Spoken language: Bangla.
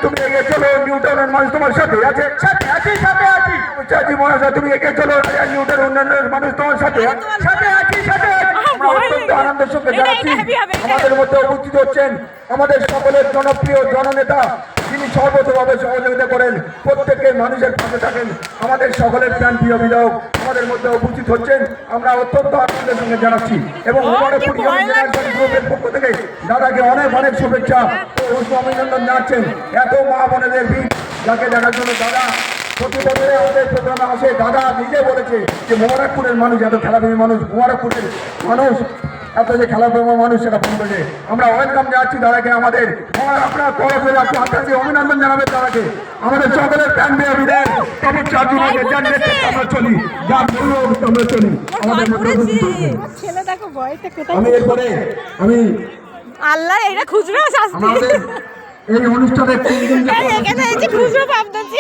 তুমি এগিয়ে চলো, নিউ টাউনের মানুষ তোমার সাথে আছে। সাথে আছি, সাথে আছি। চাচি মহাশয় তুমি এগিয়ে চলো, নিউ টাউন উন্নয়নের মানুষ তোমার সাথে সাথে আছি, সাথে আছি। আমরা অত্যন্ত আনন্দের সঙ্গে জানাচ্ছি আমাদের মধ্যে উপস্থিত হচ্ছেন আমাদের সকলের জনপ্রিয় জননেতা, যিনি সর্বতভাবে সহযোগিতা করেন, প্রত্যেকের মানুষের পাশে থাকেন, আমাদের সকলের প্রাণপ্রিয় বিধায়ক আমাদের মধ্যে উপস্থিত হচ্ছেন। আমরা অত্যন্ত আনন্দের সঙ্গে জানাচ্ছি এবং গ্রুপের পক্ষ থেকে দাদাকে অনেক অনেক শুভেচ্ছা ও অভিনন্দন জানাচ্ছেন। এত মা বোনেদের ভিড় যাকে দেখার জন্য দাদা প্রতি বছরে আমাদের প্রোগ্রামে আসে। দাদা নিজে বলেছে যে মোবারকপুরের মানুষ এত খেলাপ্রেমী মানুষ, মোবারকপুরের মানুষ এত যে খেলাপ্রেমী মানুষ সেটা ফোন করেছে। আমরা ওয়েলকাম জানাচ্ছি দাদাকে আমাদের। আপনার তরফে আপনাকে অভিনন্দন জানাবেন দাদাকে। আমাদের সকলের প্যান দেওয়া বিদায় তবে চারটি আমরা চলি, যার আমরা চলি আমাদের মধ্যে। আমি এরপরে আমি আল্লাহ এটা খুচরো শাস্তি আমাদের এই অনুষ্ঠানে 3 দিন